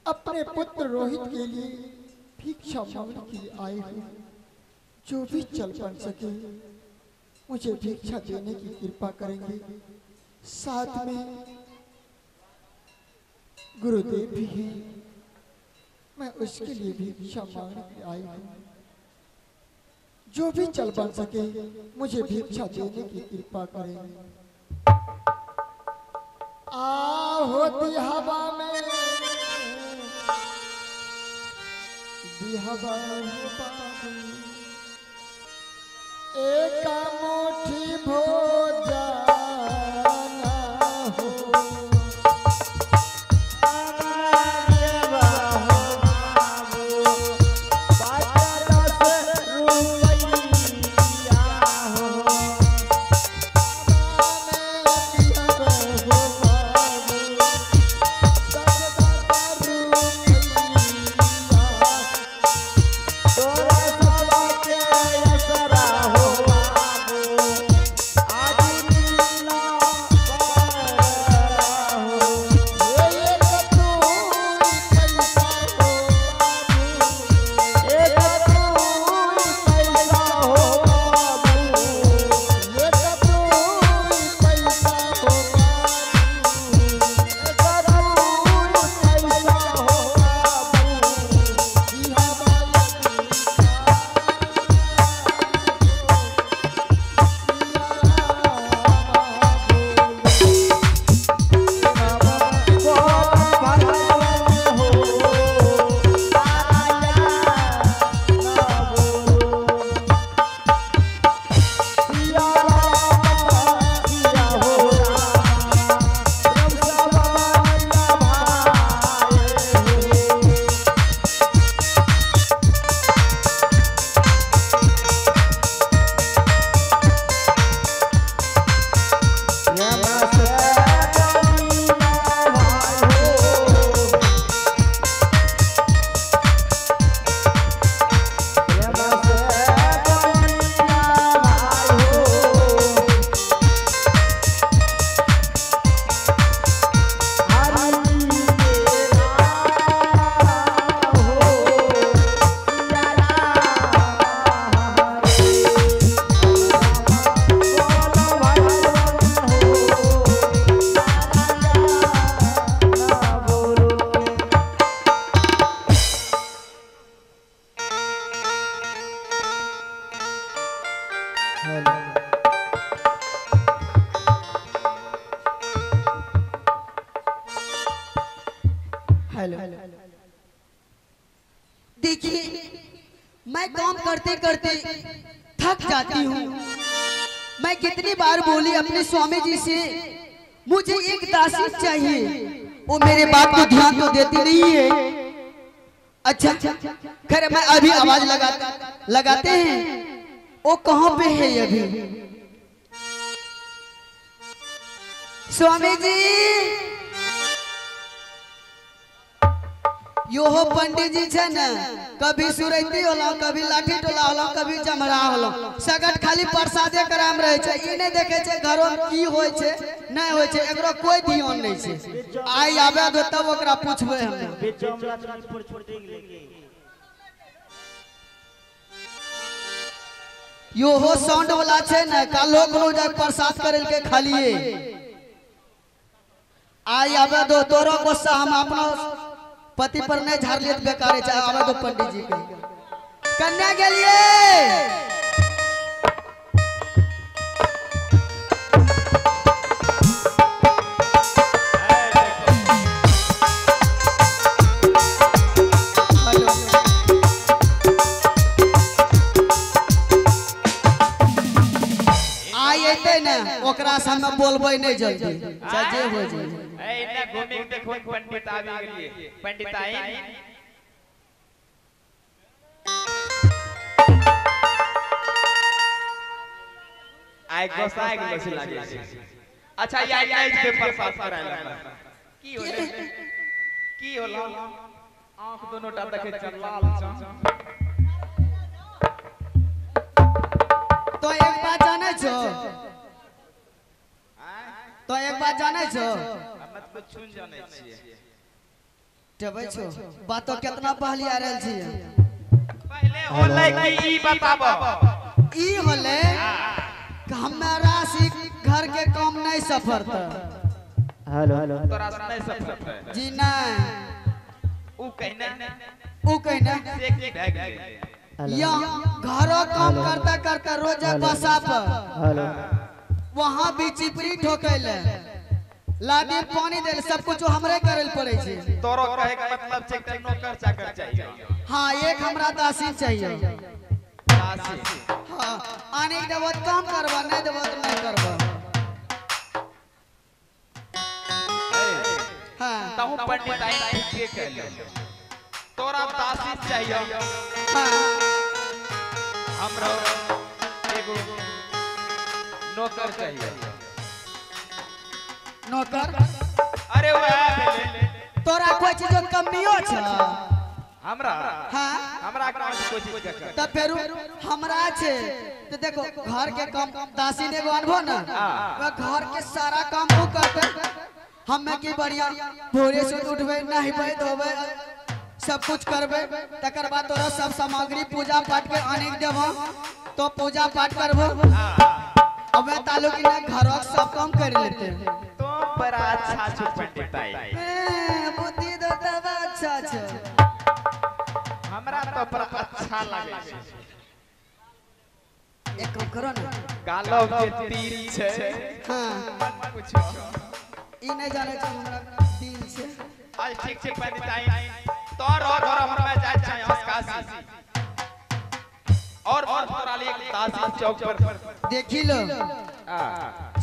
अपने पुत्र रोहित के लिए भिक्षा मांगने के लिए आए हूँ। जो भी चल बन सके मुझे भिक्षा देने की कृपा करेंगे। साथ में गुरुदेव भी हैं, मैं उसके लिए भिक्षा मांगने के लिए आई हूँ। जो भी चल बन सके मुझे भिक्षा देने की कृपा करेंगे। होती हवा में हवा एक मुट्ठी भोजन हो। देखिए, मैं काम करते करते थक जाती हूँ। मैं कितनी बार बोली अपने स्वामी जी से मुझे एक दासी चाहिए, वो मेरे बात को ध्यान तो देती नहीं है। अच्छा खैर मैं अभी आवाज लगाते हैं। वो कहाँ पे है अभी? स्वामी जी, यो हो पंडित जी छे ना, कभी सुरैती होला, कभी लाठी टोला होला, कभी जमरा होला, सगट खाली प्रसादे कराम रहे छे। ई नहीं देखे छे घरों की होय छे नहीं होय छे, एकरो कोई ध्यान नहीं छे। आई आबे दो तब ओकरा पूछबे हम। यो हो साउंड वाला छे ना, कालो कोनो जा प्रसाद करल के खालिए। आई आबे दो तोरो गुस्सा हम अपना पति पर नहीं झाड़ लिए बेकार है। आवे दो पंडित जी के कन्या के लिए। आये ना ओकरा से हम बोलबे नहीं जल्दी, जे हो जाए। इतना घूमे देखो पंडित आ गए, पंडित आए। आए गोसाई के बस लागे। अच्छा ये आई के प्रसाद कराएला की होला? आंख दोनों टा देखे चलाल छ। तो एक बात जाने छो, तो एक बात जाने छो, मत कुछ छुन जाने छिए। जबै छो बात तो कितना पहली आ रहल छी पहले होले कि ई बताबो ई होले कि हमरा से घर के काम नहीं सफरता हेलो हेलो तोरा से नहीं सफर जी नहीं ऊ कहना से की भाग गई या घरों काम करता करता रोज बसा पर हेलो वहां भी चिपरी ठोकैले लादी पानी देल सब कुछ हमरे करल पड़े छे तोरो कहे के मतलब छै कि नौकर चाकर चाहिए हां एक हमरा दासी चाहिए दासी हां आने देबो काम करबा नहीं देबो तो नहीं करबा हां तहु पंडित आई के कह ले तोरा दासी चाहिए हां हमरो एगो नौकर चाहिए नौकर अरे ओए तोरा कोई चीज कमियो छ हमरा हां हमरा काम कोई चीज के त फेरू हमरा छे तो देखो घर के काम दासी ने एगो अनभो ना वो घर के सारा काम वो करते हमें की बढ़िया भोरे से उठबे नहाबे धोबे सब कुछ करबे तकर बाद तोरा सब सामग्री पूजा पाठ के आने के देबो तो पूजा पाठ करबो अब तालु की ना घरों सब काम कर लेते तो बड़ा अच्छा छ पंडित आई बुद्धि तो तब अच्छा छ हमरा तो बड़ा अच्छा लागे छै एक काम करो ना गालो के तीर छै हां कुछ ई नहीं जाने छ हमरा दिल से आज ठीक छै पंडित आई तोर और हमरा जाय छै काशी और तोरा लिए दासी चौक पर देखी लो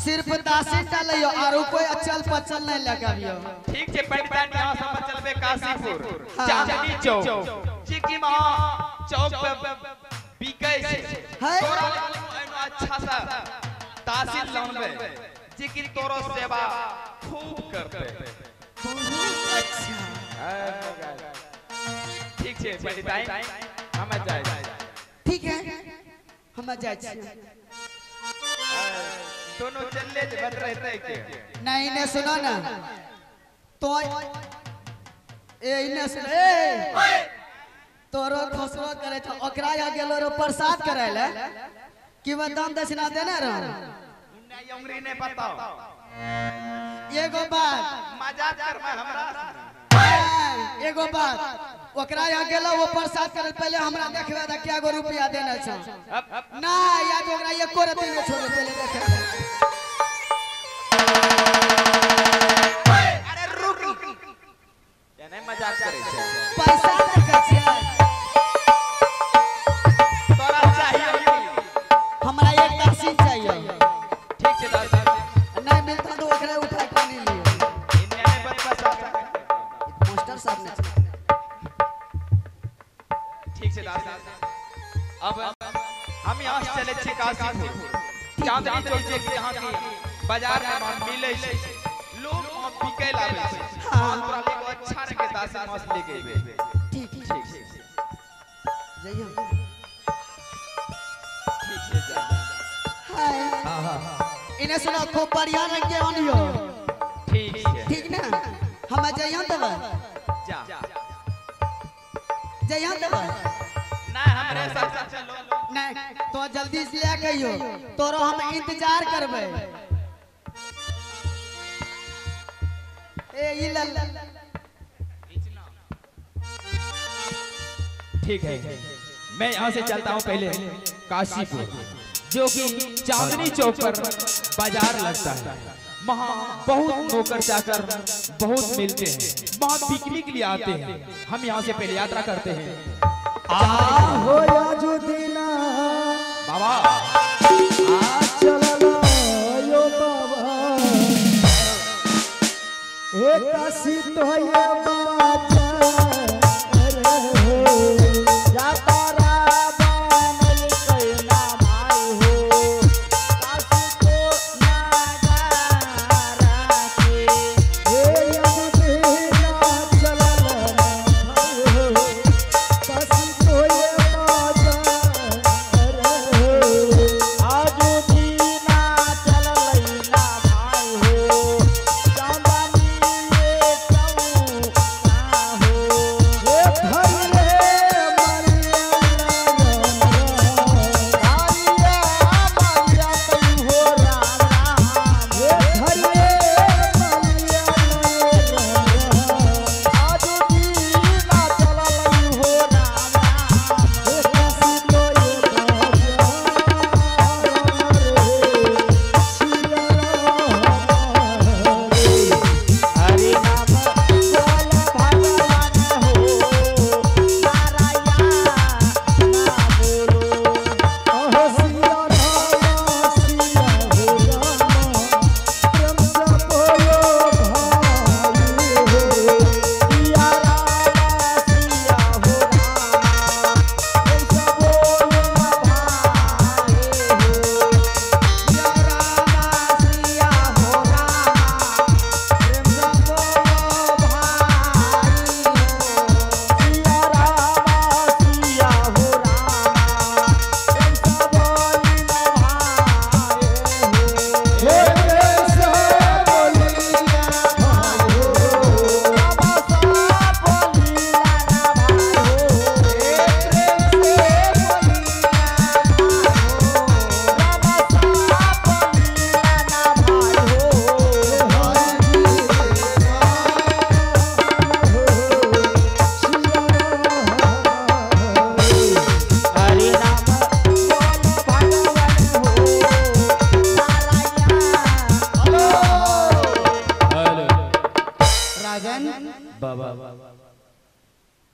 सिर्फ दासी चलियो और कोई अचल पचल नहीं लगावियो ठीक छै पंडित यहां से चलबे काशीपुर चांदनी चौक चिकी मां चौक पे बिकै छै तोरा एनो अच्छा सा दासी लानबे चिकी तोरो सेवा खूब करते बहुत अच्छा ठीक छै पंडित आई हम जाय ठीक है हम जाय छी दोनों चलले जे बत रहते के नहीं ने सुनो ना तो ए इने सुन ए तोरो खसरो करे छ ओकरा या गेलो रो प्रसाद करे ले कि वो दान दक्षिणा देने रह उन्ना उंगरी ने बताओ एगो बात मजाक करबा हमरा एगो बात ओकरा यहाँ गेलो वो प्रसाद करे पहले हमरा देखबे त क्या गो रुपया देना छ ना या तो ओकरा एको रति ने छोड़े पहले देखे अरे रुक या नहीं मजाक करे छै पैसा देखे छै तोरा चाहिए हमरा एक दासी चाहिए ठीक छै दासी नहीं मिलता तो ओकरा उठा के नहीं लियो इन्ने ने बतबा मास्टर साहब ने ठीक छै दासी अब हम यहां से चले छी काशीपुर चांदनी चौक जे जहां की बाजार में माल मिलै छै लोग वहां बिकै लावे छै हां तोरा लेके अच्छा रंग के दासी मांस लेके एबे ठीक ठीक छै जइयो ठीक छै जा हाय इने सुनो खूब बढ़िया रंग के आनियो ठीक छै ठीक ना हम जइयो तब जा जइयो तब ना हमरे साथ चलो नहीं तो जल्दी से ले कहियो तोरो हम इंतजार करबे ए ई लल ठीक है मैं यहाँ से चलता हूँ पहले काशीपुर जो कि चांदनी चौक पर बाजार लगता है वहाँ बहुत नौकर चाकर बहुत मिलते हैं वहाँ बिकने के लिए आते हैं हम यहाँ से पहले यात्रा करते हैं हो आजो दिना बाबा चललो यो बाबा एक काशी तो ये बाजा रे हो या तारा बनल कैना भाई हो काशी को नागारा के हे आजो दिना चललो हो काशी तो ये बाजा रे हो आजू दीना चल लैना भाई हो चांदनी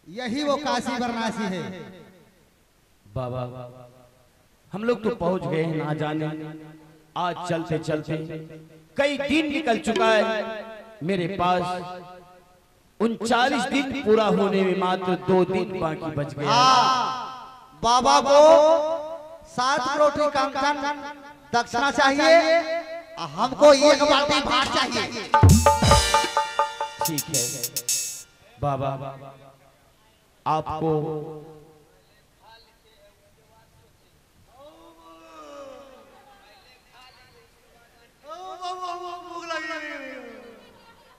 यही वो काशी वाराणसी है। बाबा हम लोग तो पहुंच गए हैं, ना जाने आज चलते चलते कई दिन निकल चुका है। मेरे पास 39 दिन पूरा होने में मात्र 2 दिन बाकी बच गए। बाबा को 7 करोड़ कंकन दक्षिणा चाहिए, हमको 1 बाल्टी भात चाहिए। ठीक है बाबा, आपको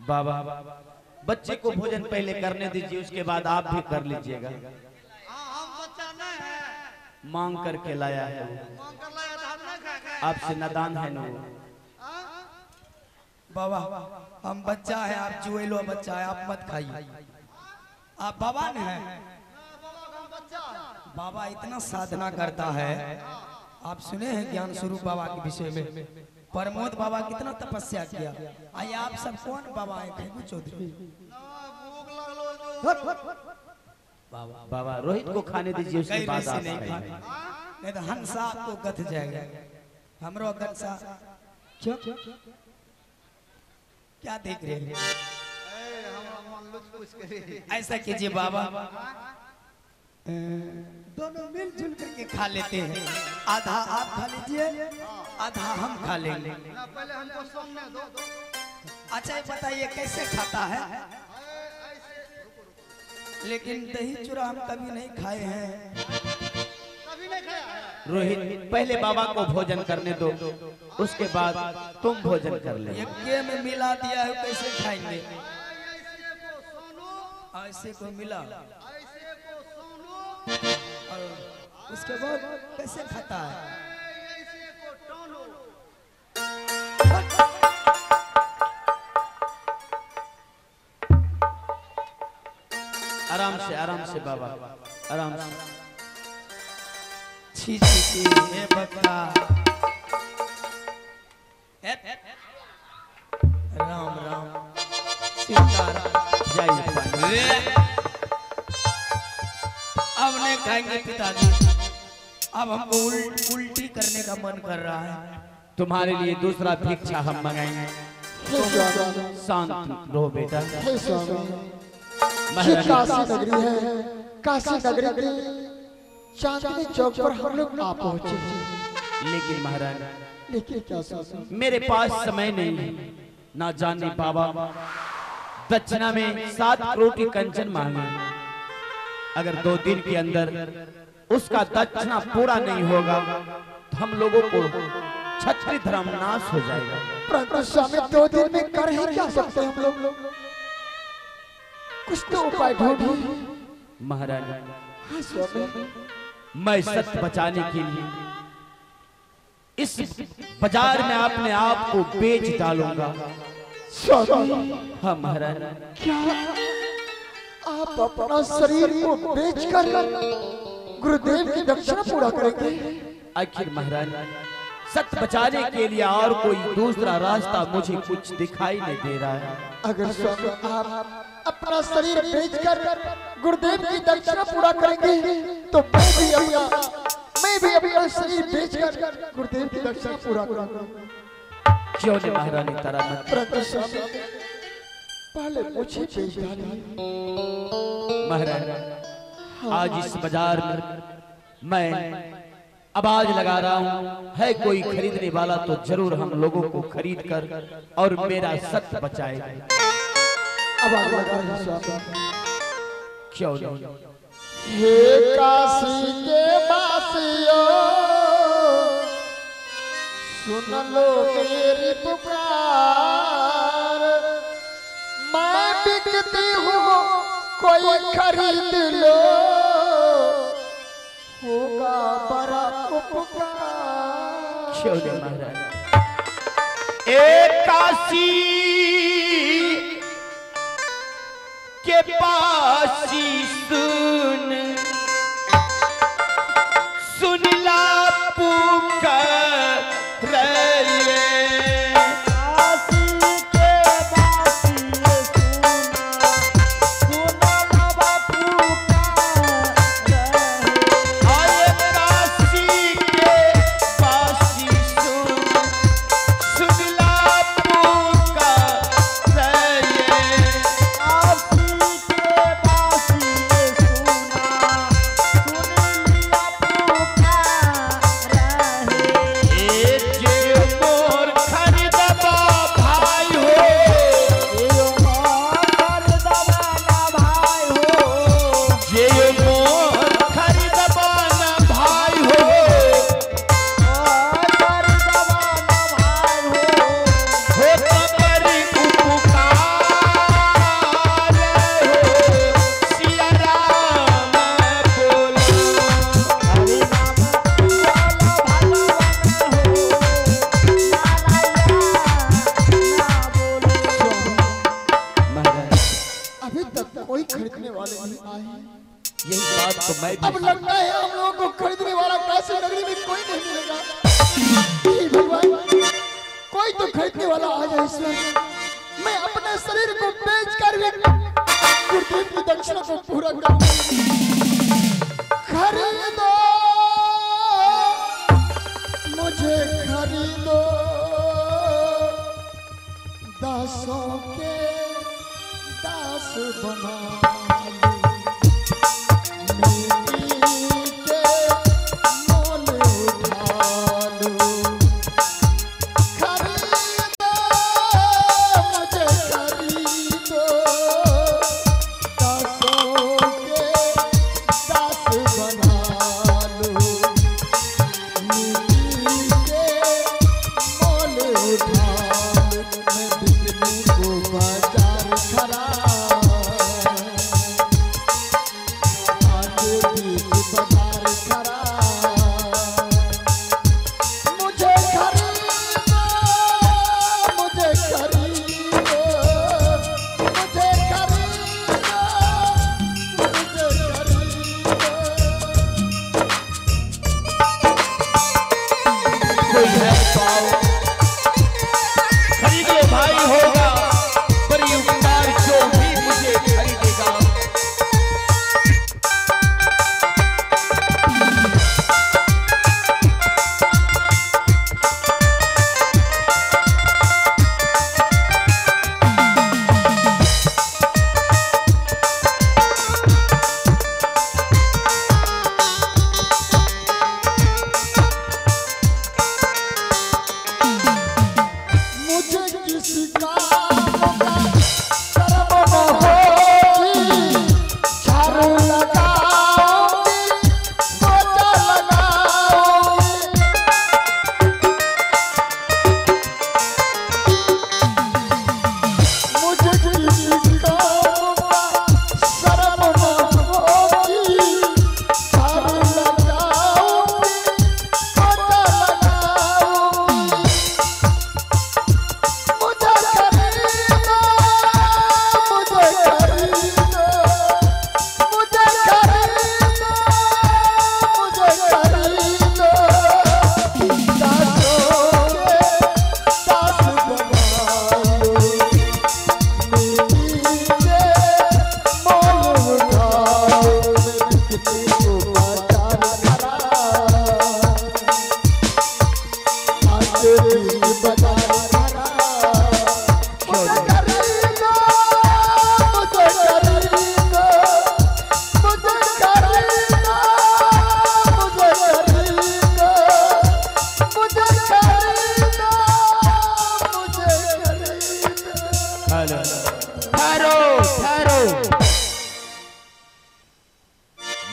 बाबा बच्चे को भोजन पहले करने दीजिए, उसके बाद आप भी कर लीजिएगा। मांग करके लाया है, आपसे नादान है ना बाबा। हम बच्चा है, आप जुएलो बच्चा है, आप मत खाइए। आप बाबा ने है, बाबा इतना साधना करता है। आप सुने हैं ज्ञान स्वरूप बाबा के विषय में, प्रमोद बाबा कितना तपस्या किया। आइए आप सब कौन बाबा है? खैबू चौधरी बाबा। बाबा रोहित को खाने दीजिए, उसके बाद आप खाइए। नहीं तो हंसा आपको गथ जाएगा। हमरो गंसा क्यों क्या देख रहे हैं? ऐसा कीजिए बाबा, दोनों मिलजुल करके खा लेते हैं। आधा आप खा लीजिए, आधा हम खा लेंगे। पहले हमको सामने दो। अच्छा ये बताइए कैसे खाता है? लेकिन दही चूड़ा हम कभी नहीं खाए हैं। कभी नहीं खाया। रोहित पहले बाबा को भोजन करने दो, उसके बाद तुम भोजन कर ले। यज्ञ में मिला दिया है, कैसे खाएंगे? ऐसे को मिला और उसके बाद कैसे खाता है? आराम से बाबा, आराम से। छी छी छी, हे बक्का। राम राम सीताराम। जाइए। अब नहीं खाएंगे पिताजी, अब हमको उल्टी करने का मन कर रहा है। तुम्हारे लिए दूसरा भिक्षा हम मंगाएंगे। हे स्वामी, शांत रहो बेटा। हे स्वामी, ये काशी नगरी है। काशी नगरी के चांदनी चौक पर हम लोग आ पहुंचे हैं। लेकिन महाराज, लेकिन क्या स्वामी, मेरे पास समय नहीं है। ना जाने बाबा दक्षिणा में 7 करोड़ कंचन मांगे। अगर 2 दिन के अंदर उसका दक्षिणा पूरा नहीं होगा तो हम लोगों को क्षत्रिय धर्म नाश हो जाएगा। परंतु स्वामी 2 दिन में कर ही क्या सकते हैं हम लोग? कुछ तो उपाय ढूंढिए। महाराज हाँ स्वामी, मैं सत्य बचाने के लिए इस बाजार में अपने आप को बेच डालूंगा। स्वामी, हाँ महाराज। क्या आप अपना शरीर को बेचकर गुरुदेव की दक्षिणा पूरा करेंगे? आखिर महाराज सत्य बचाने के लिए और कोई दूसरा रास्ता मुझे कुछ दिखाई नहीं दे रहा है। अगर स्वामी आप अपना शरीर बेचकर गुरुदेव की दक्षिणा पूरा करेंगे तो मैं भी अपना शरीर बेचकर गुरुदेव की दक्षिणा पूरा करूंगा। क्यों नहीं महारानी तारा मत। परंतु स्वामी पहले मुझे बेच डालिए। महाराज आज इस बाजार में मैं आवाज लगा रहा हूँ, है कोई खरीदने वाला तो जरूर हम लोगों को खरीद कर और मेरा सत्य बचाएगा। आवाज लगा रहे हैं स्वामी। क्यों नहीं? हे काशी के वासियों, सुन लो मेरी पुकार। मैं बिकती हूँ, कोई खरीद लो, होगा बड़ा उपकार। क्यों नहीं महाराज? एक काशी के पासी सुन ला पुकार रे। काशी के वासी सुन ला बापू नहीं आए। यही बात तो मैं अब भी लगता है हम लोगों को खरीदने वाला काशी नगरी में कोई नहीं मिलेगा। हे भगवान, कोई तो खरीदने वाला आ जाए ईश्वर। मैं अपने शरीर को बेचकर भी गुरुदेव की दक्षिणा को पूरा करूं। खरीदो मुझे, खरीदो दासों के दास बना लो।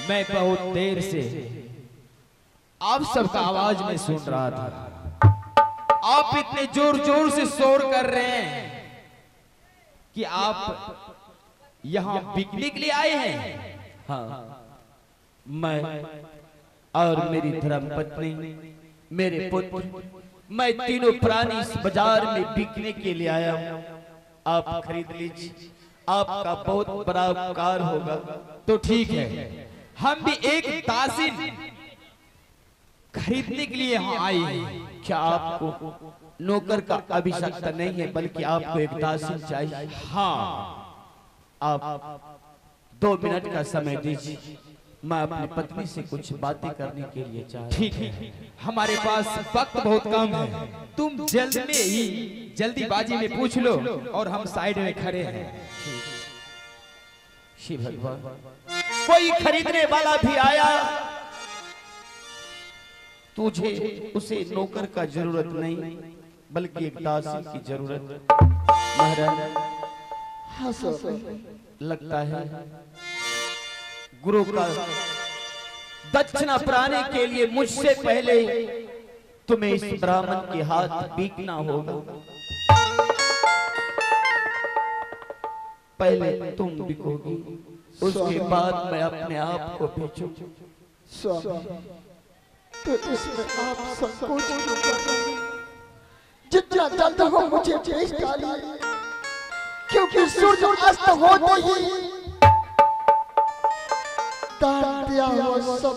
मैं बहुत देर से आप सबका आवाज में सुन रहा था। आप इतने जोर जोर से शोर कर रहे हैं कि आप यहाँ बिकने के लिए आए हैं। हाँ, मैं और मेरी धर्मपत्नी, मेरे पुत्र, मैं तीनों प्राणी इस बाजार में बिकने के लिए आया हूँ। आप खरीद लीजिए, आपका बहुत बड़ा उपकार होगा। तो ठीक है, हम भी एक दासिन खरीदने के लिए यहाँ आए हैं। क्या आपको नौकर का आवश्यकता नहीं है, बल्कि आपको एक दासिन चाहिए? हाँ, आप 2 मिनट का समय दीजिए, मैं अपनी पत्नी से कुछ बातें करने के लिए चाहता हूं। ठीक है, हमारे पास वक्त बहुत कम है, तुम जल्द में ही जल्दीबाजी में पूछ लो और हम साइड में खड़े हैं। शिव भगवान, कोई खरीदने वाला भी आया, तुझे उसे नौकर का जरूरत नहीं, बल्कि एक दासी की जरूरत। महाराज, हाँ सर, लगता है गुरु का दक्षिणा पाने के लिए मुझसे पहले तुम्हें इस ब्राह्मण के हाथ बीकना होगा। पहले तुम बिकोगी, उसके बाद मैं अपने आप को बेचूं। तो इसमें आप संकोच क्यों कर रहे हैं? जितना जल्द हो मुझे बेच डालिए, क्योंकि सूरज अस्त होते ही वो सब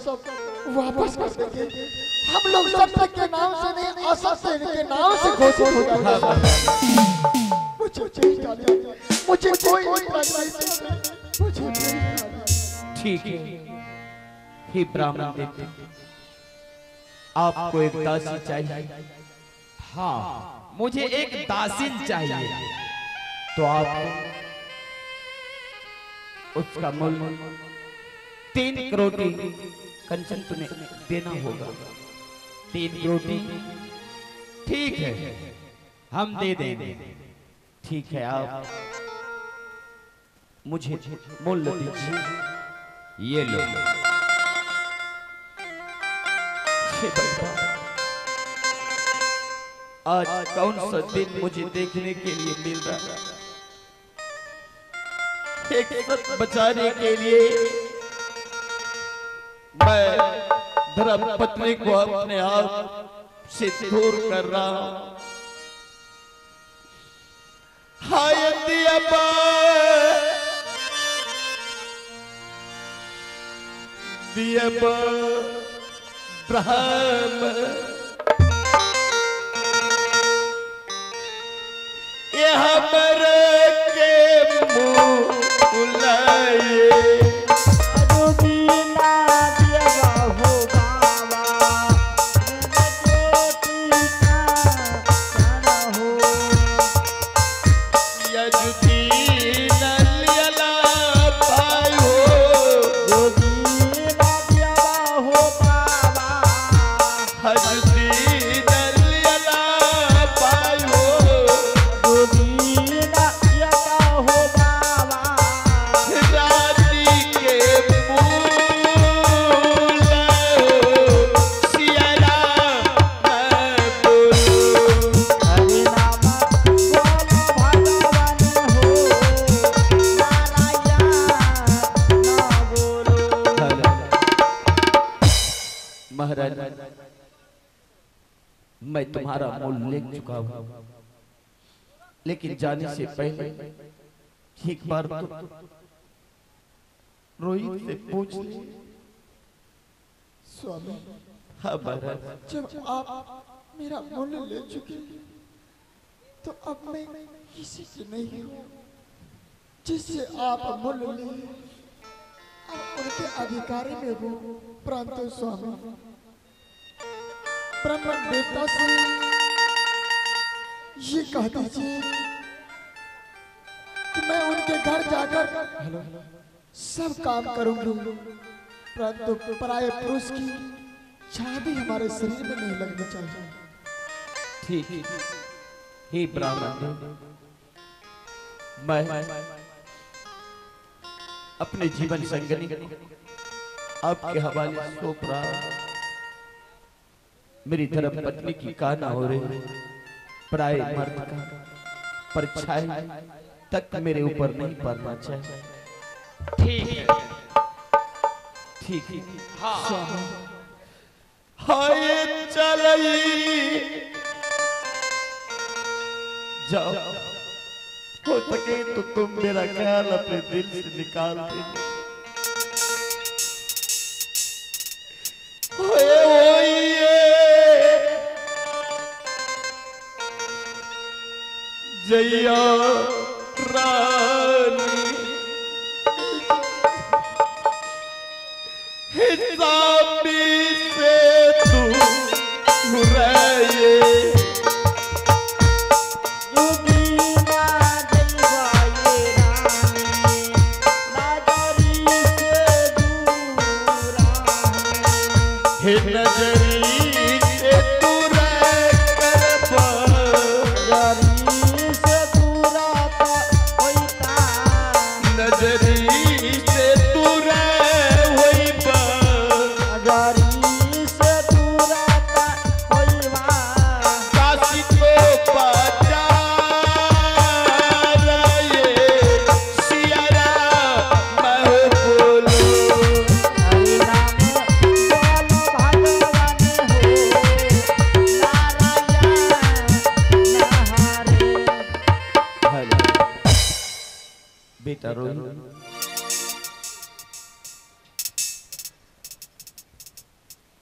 वापस कर देंगे। हम लोग सत्य के नाम से नहीं, असत्य के नाम से घोषित हो जाएंगे। मुझे कोई मुझे ठीक है। हे ब्राह्मण देवते, आपको एक दासी चाहिए। हाँ, मुझे एक दासिन चाहिए। तो आप उसका मूल्य 3 करोड़ कंचन तुम्हें देना होगा। 3 करोड़ ठीक है, हम दे देंगे। ठीक है, आप मुझे मूल्य दीजिए। ये लो। आज कौन सा दिन मुझे देखने के लिए मिल रहा है? एक सत्य बचाने के लिए मैं धर्म पत्नी को अपने आप से दूर कर रहा हूं। हाय दियाबा दियाबा ब्रह्म ये हमरे के मुँह बुलाए। मैं तुम्हारा मूल्य ले चुका हूं, लेकिन जाने से पहले एक बार तो रोहित से पूछ ले। स्वामी, हाँ महाराज। जब आप मेरा मूल्य ले चुके तो अब मैं किसी से नहीं हूँ जिससे आप मूल्य ले। अब उनके अधिकारी में हूँ। परंतु स्वामी, ब्राह्मण देवता से ये कह दीजिए कि मैं उनके घर जाकर सब काम करूंगी, परंतु पराये पुरुष की छाया भी हमारे शरीर में नहीं लगनी चाहिए। ठीक। हे ब्राह्मण, मैं अपने जीवन संगनी आपके हवाले सौंप रहा हूं। मेरी धर्म पत्नी की काना हो रही, पराये मर्द का परछाई तक मेरे ऊपर नहीं पड़ना चाहिए। ठीक है। हाँ। हाय चलई जाओ, हो सके तो तुम मेरा ख्याल अपने दिल से निकाल दे। जया रानी हिसाबी से तू रहे,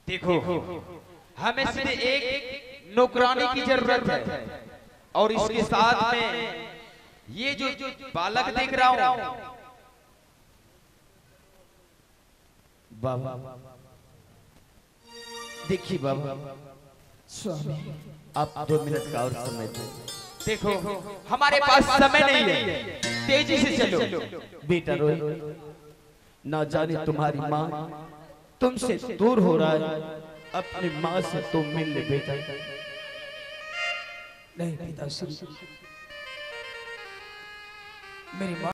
देखो हमें सिर्फ एक नौकरानी की जरूरत है और इसके साथ में ये जो बालक देख रहा हूँ बाबा, देखिए बाबा, स्वामी आप 2 मिनट का और समय दें। देखो हमारे पास समय नहीं है, तेजी से चलो। बेटा रोहित, ना जाने तुम्हारी माँ तुमसे दूर हो रहा है, अपनी माँ से तुम मिल ले बेटा। नहीं पिताश्री, मेरी माँ